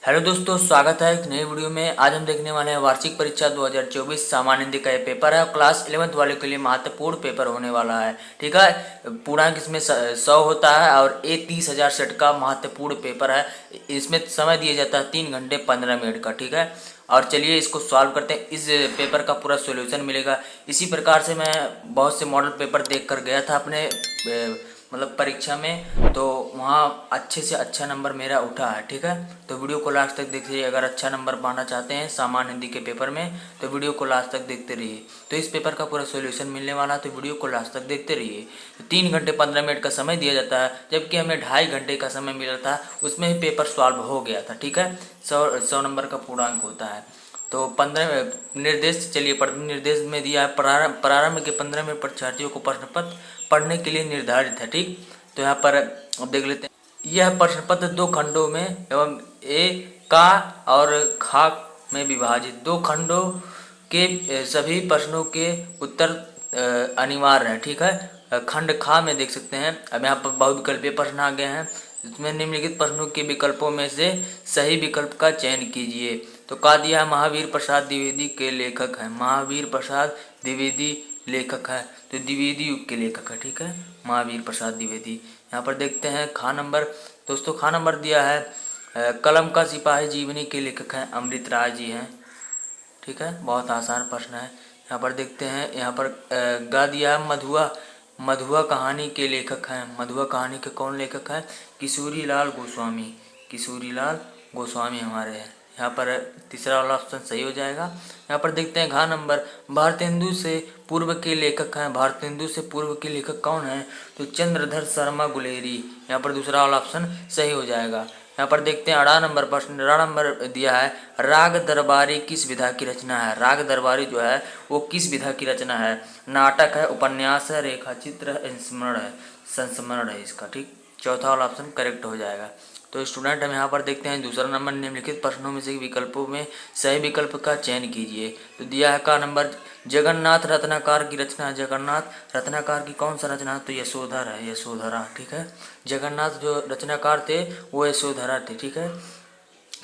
Hello दोस्तों, स्वागत है एक नई वीडियो में। आज हम देखने वाले हैं वार्षिक परीक्षा 2024 सामान्य हिंदी का ये पेपर है और क्लास 11th वाले के लिए महत्वपूर्ण पेपर होने वाला है। ठीक है, पूर्णांक इसमें 100 होता है और ये 30,000 सेट का महत्वपूर्ण पेपर है। इसमें समय दिया जाता है 3 घंटे 15 मिनट का। ठीक है, और चलिए इसको सॉल्व करते हैं। इस पेपर का पूरा सॉल्यूशन मिलेगा। इसी प्रकार से मैं बहुत से मॉडल पेपर देख कर गया था अपने मतलब परीक्षा में, तो वहाँ अच्छे से अच्छा नंबर मेरा उठा है। ठीक है, तो वीडियो को लास्ट तक देखते रहिए। अगर अच्छा नंबर पाना चाहते हैं सामान्य हिंदी के पेपर में तो वीडियो को लास्ट तक देखते रहिए। तो इस पेपर का पूरा सॉल्यूशन मिलने वाला है, तो वीडियो को लास्ट तक देखते रहिए। तो 3 घंटे 15 मिनट का समय दिया जाता है, जबकि हमें 2.5 घंटे का समय मिला था, उसमें ही पेपर सॉल्व हो गया था। ठीक है, 100 नंबर का पूर्णांक होता है। तो 15 निर्देश, चलिए निर्देश में दिया है प्रारंभ के 15 मिनट परीक्षार्थियों को प्रश्न पत्र पढ़ने के लिए निर्धारित है। ठीक, तो यहाँ पर अब देख लेते हैं। यह प्रश्न पत्र 2 खंडों में एवं ए का और खा में विभाजित 2 खंडों के सभी प्रश्नों के उत्तर अनिवार्य है। ठीक है, खंड खा में देख सकते हैं। अब यहाँ पर बहुविकल्पीय प्रश्न आ गए हैं। इसमें निम्नलिखित प्रश्नों के विकल्पों में से सही विकल्प का चयन कीजिए। तो कहा दिया है महावीर प्रसाद द्विवेदी के लेखक हैं। महावीर प्रसाद द्विवेदी लेखक है, तो द्विवेदी युग के लेखक है। ठीक है, महावीर प्रसाद द्विवेदी। यहाँ पर देखते हैं खा नंबर। दोस्तों खा नंबर दिया है कलम का सिपाही जीवनी के लेखक हैं अमृत राय जी हैं। ठीक है, बहुत आसान प्रश्न है। यहाँ पर देखते हैं, यहाँ पर गा दिया मधुआ मधुआ कहानी के लेखक हैं। मधुआ कहानी के कौन लेखक हैं? किशोरी लाल गोस्वामी। किशोरी लाल गोस्वामी हमारे हैं। यहाँ पर तीसरा वाला ऑप्शन सही हो जाएगा। यहाँ पर देखते हैं घा नंबर भारतेंदु से पूर्व के लेखक हैं। भारतेंदु से पूर्व के लेखक कौन है? तो चंद्रधर शर्मा गुलेरी। यहाँ पर दूसरा वाला ऑप्शन सही हो जाएगा। यहाँ पर देखते हैं अड़ा नंबर प्रश्न। अड़ा नंबर दिया है राग दरबारी किस विधा की रचना है? राग दरबारी जो है वो किस विधा की रचना है? नाटक है, उपन्यास है, रेखाचित्र है, स्मरण है, संस्मरण है इसका। ठीक, चौथा वाला ऑप्शन करेक्ट हो जाएगा। तो स्टूडेंट हम यहाँ पर देखते हैं दूसरा नंबर निम्नलिखित प्रश्नों में से विकल्पों में सही विकल्प का चयन कीजिए। तो दिया है का नंबर जगन्नाथ रत्नाकर की रचना है। जगन्नाथ रत्नाकर की कौन सा रचना? तो यशोधर है, यशोधरा। ठीक है, जगन्नाथ जो रचनाकार थे वो यशोधरा थे। ठीक है,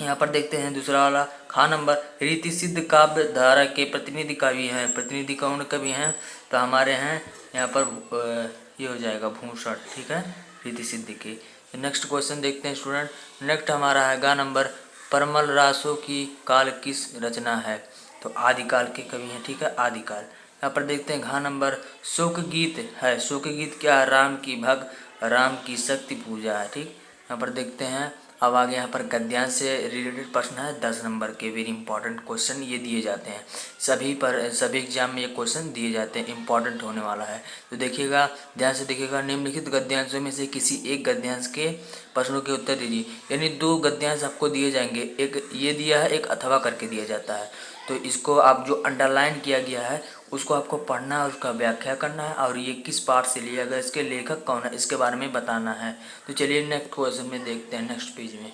यहाँ पर देखते हैं दूसरा वाला खा नंबर रीति सिद्ध काव्य धारा के प्रतिनिधि कवि हैं। प्रतिनिधि कौन कवि हैं? तो हमारे हैं यहाँ पर ये हो जाएगा भूषण। ठीक है, रीति सिद्ध के। नेक्स्ट क्वेश्चन देखते हैं स्टूडेंट। नेक्स्ट हमारा है गा नंबर परमल रासो की काल किस रचना है? तो आदिकाल के कवि हैं। ठीक है, आदिकाल। यहाँ पर देखते हैं घा नंबर शोक गीत है। शोक गीत क्या है? राम की भक्त, राम की शक्ति पूजा है। ठीक, यहाँ पर देखते हैं। अब आगे यहाँ पर गद्यांश से रिलेटेड प्रश्न है 10 नंबर के। वेरी इंपॉर्टेंट क्वेश्चन ये दिए जाते हैं सभी एग्जाम में ये क्वेश्चन दिए जाते हैं, इंपॉर्टेंट होने वाला है। तो देखिएगा, ध्यान से देखिएगा। निम्नलिखित गद्यांशों में से किसी एक गद्यांश के प्रश्नों के उत्तर दीजिए। यानी 2 गद्यांश आपको दिए जाएंगे, एक ये दिया है, एक अथवा करके दिया जाता है। तो इसको आप जो अंडरलाइन किया गया है उसको आपको पढ़ना है, उसका व्याख्या करना है और ये किस पार्ट से लिया गया, इसके लेखक कौन है, इसके बारे में बताना है। तो चलिए नेक्स्ट क्वेश्चन में देखते हैं, नेक्स्ट पेज में।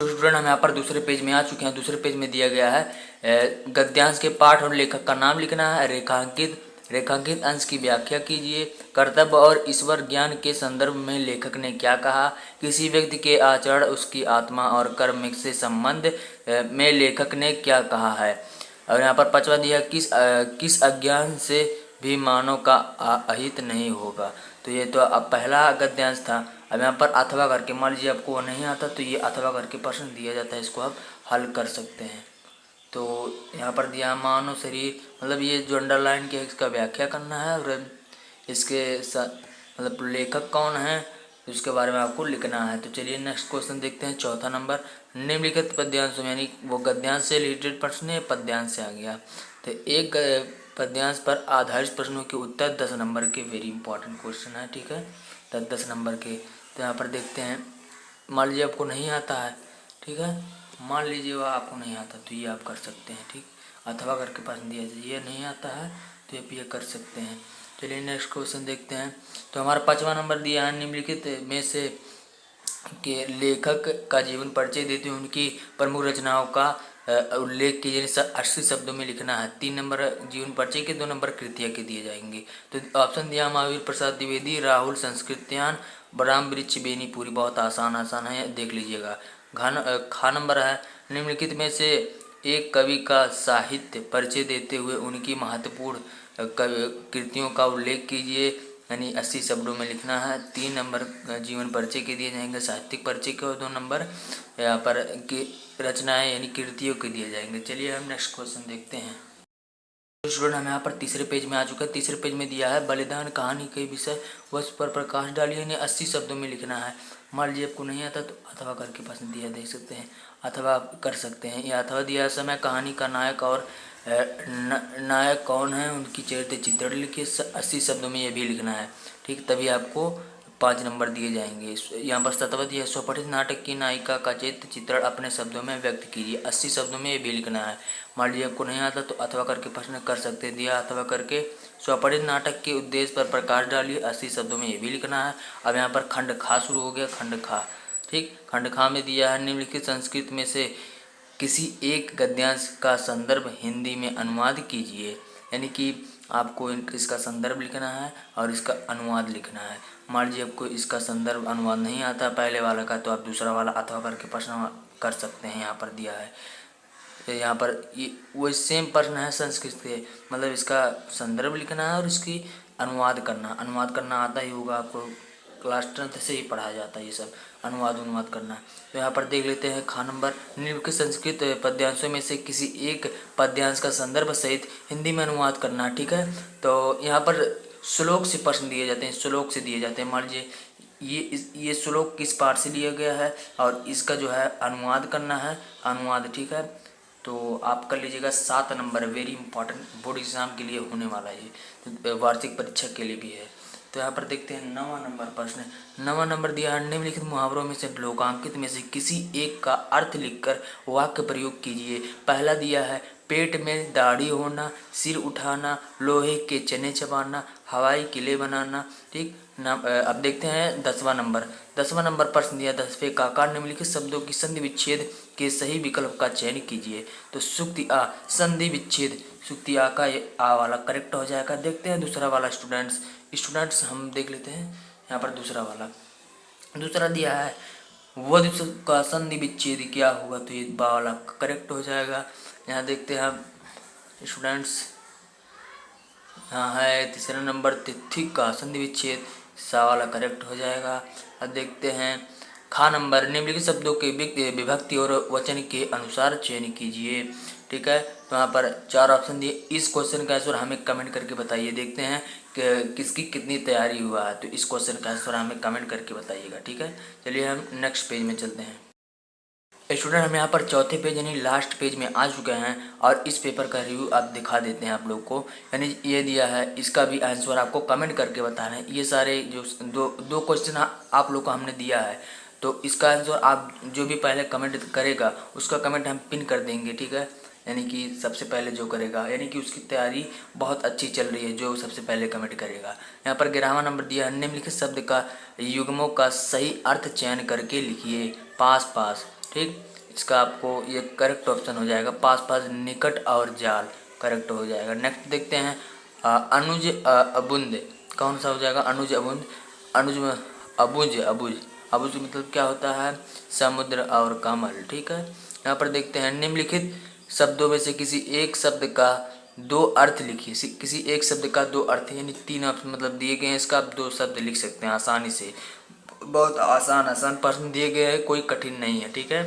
तो स्टूडेंट हम यहाँ पर दूसरे पेज में आ चुके हैं। दूसरे पेज में दिया गया है गद्यांश के पाठ और लेखक का नाम लिखना है। रेखांकित अंश की व्याख्या कीजिए। कर्तव्य और ईश्वर ज्ञान के संदर्भ में लेखक ने क्या कहा? किसी व्यक्ति के आचरण, उसकी आत्मा और कर्म से संबंध में लेखक ने क्या कहा है? और यहाँ पर 5वां दिया किस अज्ञान से भी मानव का अहित नहीं होगा। तो ये तो अब पहला गद्यांश था। अब यहाँ पर अथवा करके, मान लीजिए आपको वो नहीं आता तो ये अथवा करके प्रश्न दिया जाता है, इसको आप हल कर सकते हैं। तो यहाँ पर दिया मानव शरीर, मतलब ये जो अंडरलाइन किया है इसका व्याख्या करना है और इसके मतलब लेखक कौन है उसके बारे में आपको लिखना है। तो चलिए नेक्स्ट क्वेश्चन देखते हैं, चौथा नंबर। निम्नलिखित पद्यांश में, यानी वो गद्यांश से रिलेटेड प्रश्न है, पद्यांश से आ गया। तो एक पद्यांश पर आधारित प्रश्नों के उत्तर 10 नंबर के। वेरी इंपॉर्टेंट क्वेश्चन है। ठीक है, 10 नंबर के। तो यहाँ पर देखते हैं, मान लीजिए आपको नहीं आता है। ठीक है, मान लीजिए वह आपको नहीं आता तो ये आप कर सकते हैं। ठीक, अथवा करके प्रश्न दिया जाए, ये नहीं आता है तो आप ये कर सकते हैं। चलिए नेक्स्ट क्वेश्चन देखते हैं। तो हमारा 5वां नंबर दिया है निम्नलिखित में से के लेखक का जीवन परिचय देते हुए उनकी प्रमुख रचनाओं का उल्लेख कीजिए। 80 शब्दों में लिखना है। 3 नंबर जीवन परिचय के, 2 नंबर कृतियाँ के दिए जाएंगे। तो ऑप्शन दिया महावीर प्रसाद द्विवेदी, राहुल संस्कृत्यान, बराम वृक्ष बेनीपुरी। बहुत आसान है, देख लीजिएगा। खा नंबर है, निम्नलिखित में से एक कवि का साहित्य परिचय देते हुए उनकी महत्वपूर्ण कृतियों का उल्लेख कीजिए। यानी 80 शब्दों में लिखना है। 3 नंबर जीवन परिचय के दिए जाएंगे, साहित्यिक परिचय के, और 2 नंबर यहाँ पर की रचनाएं यानी कृतियों के दिए जाएंगे। चलिए हम नेक्स्ट क्वेश्चन देखते हैं। स्टूडेंट हम यहाँ पर तीसरे पेज में आ चुका है। तीसरे पेज में दिया है बलिदान कहानी के विषय वस्तु पर प्रकाश डालिए, यानी 80 शब्दों में लिखना है। मान लीजिए आपको नहीं आता तो अथवा करके प्रश्न दिया, देख सकते हैं, अथवा आप कर सकते हैं। या अथवा दिया समय कहानी का नायक और नायक कौन है, उनकी चरित्र चित्रण लिखिए। 80 शब्दों में ये भी लिखना है, ठीक, तभी आपको 5 नंबर दिए जाएंगे। यहाँ पर तत्व दिया, स्वपठित नाटक की नायिका का चरित्र चित्रण अपने शब्दों में व्यक्त कीजिए। 80 शब्दों में ये भी लिखना है। मान लीजिए आपको नहीं आता तो अथवा करके प्रश्न कर सकते हैं। दिया अथवा करके स्वपठित नाटक के उद्देश्य पर प्रकाश डालिए। 80 शब्दों में ये भी लिखना है। अब यहाँ पर खंड खा शुरू हो गया, खंड खा, ठीक। खंड खा में दिया है निम्नलिखित संस्कृत में से किसी एक गद्यांश का संदर्भ हिंदी में अनुवाद कीजिए। यानी कि आपको इसका संदर्भ लिखना है और इसका अनुवाद लिखना है। मान लीजिए आपको इसका संदर्भ अनुवाद नहीं आता पहले वाला का, तो आप दूसरा वाला अथवा करके प्रश्न कर सकते हैं। यहाँ पर दिया है, तो यहाँ पर ये वो सेम प्रश्न है संस्कृत के, मतलब इसका संदर्भ लिखना है और इसकी अनुवाद करना आता ही होगा आपको, क्लास 10th से ही पढ़ाया जाता है ये सब, अनुवाद करना। तो यहाँ पर देख लेते हैं खा नंबर, निम्नलिखित संस्कृत पद्यांशों में से किसी एक पद्यांश का संदर्भ सहित हिंदी में अनुवाद करना, ठीक है। तो यहाँ पर श्लोक से प्रश्न दिए जाते हैं, श्लोक से दिए जाते हैं। मान लीजिए ये श्लोक किस पाठ से लिया गया है और इसका जो है अनुवाद करना है, अनुवाद, ठीक है। तो आप कर लीजिएगा 7 number, very important, board exam के लिए होने वाला है ये, वार्षिक परीक्षा के लिए भी है। तो यहाँ पर देखते हैं 9वां नंबर प्रश्न। 9वां नंबर दिया है निम्नलिखित मुहावरों में से लोकांकित में से किसी एक का अर्थ लिखकर वाक्य प्रयोग कीजिए। पहला दिया है पेट में दाढ़ी होना, सिर उठाना, लोहे के चने चबाना, हवाई किले बनाना, ठीक। अब देखते हैं 10वां नंबर। 10वां नंबर प्रश्न दिया 10वें का निम्नलिखित शब्दों की संधि विच्छेद के सही विकल्प का चयन कीजिए। तो सुक्ति आ, संधि विच्छेद, सुक्ति आ का ये आ वाला करेक्ट हो जाएगा। देखते हैं दूसरा वाला स्टूडेंट्स हम देख लेते हैं। यहाँ पर दूसरा वाला, दूसरा दिया है वध का संधि विच्छेद क्या होगा, तो ये बा वाला करेक्ट हो जाएगा। यहाँ देखते हैं हम स्टूडेंट्स, यहाँ है तीसरा नंबर तिथि का संधि विच्छेद, सा वाला करेक्ट हो जाएगा। अब देखते हैं खा नंबर, निम्नलिखित शब्दों के विभक्ति और वचन के अनुसार चयन कीजिए, ठीक है। तो यहाँ पर 4 ऑप्शन दिए। इस क्वेश्चन का आंसर हमें कमेंट करके बताइए। देखते हैं कि किसकी कितनी तैयारी हुआ है, तो इस क्वेश्चन का आंसर हमें कमेंट करके बताइएगा, ठीक है। चलिए हम नेक्स्ट पेज में चलते हैं। स्टूडेंट हम यहाँ पर चौथे पेज यानी लास्ट पेज में आ चुके हैं और इस पेपर का रिव्यू आप दिखा देते हैं आप लोग को। यानी ये दिया है, इसका भी आंसर आपको कमेंट करके बताना है। ये सारे जो दो क्वेश्चन आप लोग को हमने दिया है, तो इसका आंसर आप जो भी पहले कमेंट करेगा उसका कमेंट हम पिन कर देंगे, ठीक है। यानी कि सबसे पहले जो करेगा, यानी कि उसकी तैयारी बहुत अच्छी चल रही है जो सबसे पहले कमेंट करेगा। यहाँ पर 11वां नंबर दिया है निम्नलिखित शब्द का युग्मों का सही अर्थ चयन करके लिखिए। पास पास, ठीक, इसका आपको ये करेक्ट ऑप्शन हो जाएगा। पास पास, निकट और जाल करेक्ट हो जाएगा। नेक्स्ट देखते हैं अनुज अबुंद, कौन सा हो जाएगा, अनुज अबुंद, अनुज अबुज अबुज अबुज मतलब क्या होता है, समुद्र और कमल, ठीक है। यहाँ पर देखते हैं निम्नलिखित शब्दों में से किसी एक शब्द का 2 अर्थ लिखिए। किसी एक शब्द का 2 अर्थ, यानी 3 ऑप्शन मतलब दिए गए हैं, इसका आप 2 शब्द लिख सकते हैं आसानी से। बहुत आसान प्रश्न दिए गए हैं, कोई कठिन नहीं है, ठीक है।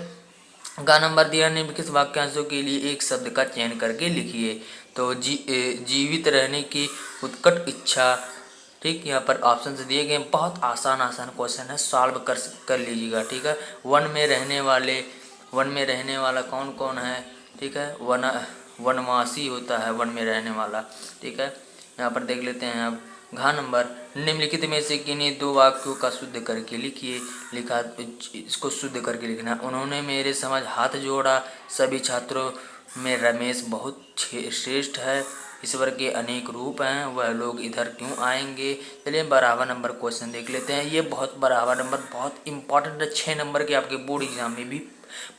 गा नंबर दिया निम्नलिखित वाक्यांशों के लिए एक शब्द का चयन करके लिखिए। तो जीवित रहने की उत्कट इच्छा, ठीक। यहाँ पर ऑप्शन से दिए गए, बहुत आसान क्वेश्चन है, सॉल्व कर लीजिएगा, ठीक है। वन में रहने वाला कौन कौन है, ठीक है। वनवासी होता है वन में रहने वाला, ठीक है। यहाँ पर देख लेते हैं अब घा नंबर, निम्नलिखित में से किन्हीं 2 वाक्यों का शुद्ध करके लिखिए। लिखा, इसको शुद्ध करके लिखना। उन्होंने मेरे समझ हाथ जोड़ा, सभी छात्रों में रमेश बहुत श्रेष्ठ है, ईश्वर के अनेक रूप हैं, वह लोग इधर क्यों आएंगे। चलिए 12वां नंबर क्वेश्चन देख लेते हैं। ये बहुत 12वां नंबर बहुत इंपॉर्टेंट है, 6 नंबर के आपके बोर्ड एग्जाम में भी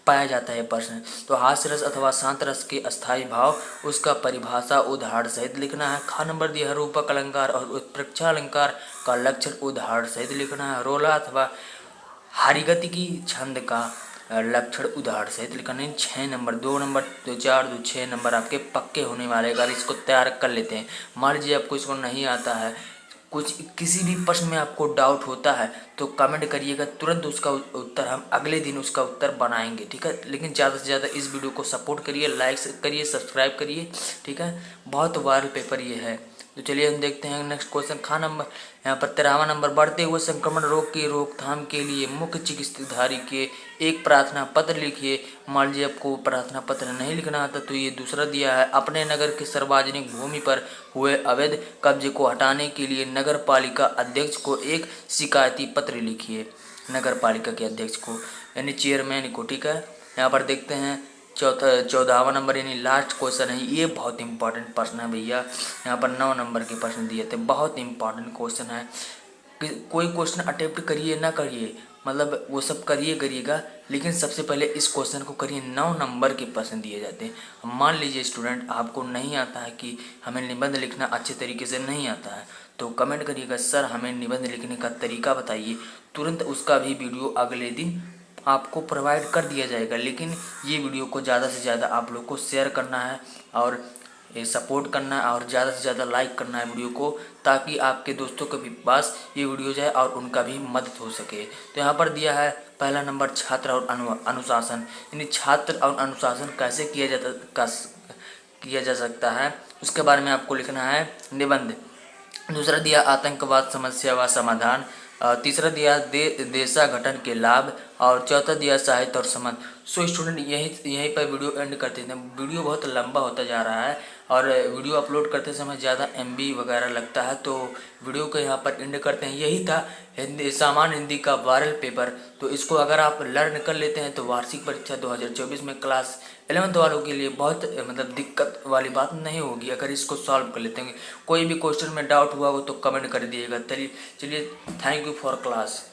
पाया जाता है प्रश्न। तो हास्य रस अथवा शांत रस के अस्थायी भाव, उसका परिभाषा उदाहरण सहित लिखना है। खा नंबर दिया है रूपक अलंकार और उत्प्रेक्षा अलंकार का लक्षण उदाहरण सहित लिखना है। रोला अथवा हारिगति की छंद का लक्षण उदाहरण सहित लिखना है। 6 नंबर, 2 नंबर, 2 4 2 6 नंबर आपके पक्के होने वाले अगर इसको तैयार कर लेते हैं। मान लीजिए आपको इसको नहीं आता है, कुछ किसी भी प्रश्न में आपको डाउट होता है तो कमेंट करिएगा, तुरंत उसका उत्तर हम अगले दिन उसका उत्तर बनाएंगे, ठीक है। लेकिन ज़्यादा से ज़्यादा इस वीडियो को सपोर्ट करिए, लाइक करिए, सब्सक्राइब करिए, ठीक है। बहुत वायरल पेपर ये है। तो चलिए हम देखते हैं नेक्स्ट क्वेश्चन। खा नंबर यहाँ पर 13वां नंबर, बढ़ते हुए संक्रमण रोग की रोकथाम के लिए मुख्य चिकित्साधिकारी के एक प्रार्थना पत्र लिखिए। मान लीजिए आपको प्रार्थना पत्र नहीं लिखना आता तो ये दूसरा दिया है, अपने नगर के सार्वजनिक भूमि पर हुए अवैध कब्जे को हटाने के लिए नगर पालिका अध्यक्ष को एक शिकायती पत्र लिखिए। नगर पालिका के अध्यक्ष को यानी चेयरमैन को, ठीक है। यहाँ पर देखते हैं 14वां नंबर यानी लास्ट क्वेश्चन है। ये बहुत इंपॉर्टेंट प्रश्न है भैया, यहाँ पर 9 नंबर के प्रश्न दिए थे, बहुत इंपॉर्टेंट क्वेश्चन है। कोई क्वेश्चन अटेम्प्ट करिए ना करिए, मतलब वो सब करिएगा, लेकिन सबसे पहले इस क्वेश्चन को करिए। 9 नंबर के प्रश्न दिए जाते हैं। मान लीजिए स्टूडेंट आपको नहीं आता है कि हमें निबंध लिखना अच्छे तरीके से नहीं आता है, तो कमेंट करिएगा सर हमें निबंध लिखने का तरीका बताइए, तुरंत उसका भी वीडियो अगले दिन आपको प्रोवाइड कर दिया जाएगा। लेकिन ये वीडियो को ज़्यादा से ज़्यादा आप लोग को शेयर करना है और सपोर्ट करना है और ज़्यादा से ज़्यादा लाइक करना है वीडियो को, ताकि आपके दोस्तों के भी पास ये वीडियो जाए और उनका भी मदद हो सके। तो यहाँ पर दिया है पहला नंबर छात्र और अनुशासन, यानी छात्र और अनुशासन कैसे किया जा सकता है उसके बारे में आपको लिखना है निबंध। दूसरा दिया आतंकवाद समस्या व समाधान, तीसरा दिया देशा गठन के लाभ, और चौथा दिया साहित्य और संबंध। सो स्टूडेंट यहीं पर वीडियो एंड करते हैं। वीडियो बहुत लंबा होता जा रहा है और वीडियो अपलोड करते समय ज़्यादा MB वगैरह लगता है, तो वीडियो को यहाँ पर एंड करते हैं। यही था सामान्य हिंदी का वायरल पेपर। तो इसको अगर आप लर्न कर लेते हैं तो वार्षिक परीक्षा 2024 में क्लास 11th वालों के लिए बहुत मतलब दिक्कत वाली बात नहीं होगी अगर इसको सॉल्व कर लेते हैं। कोई भी क्वेश्चन में डाउट हुआ हो तो कमेंट कर दिएगा। चलिए थैंक यू फॉर क्लास।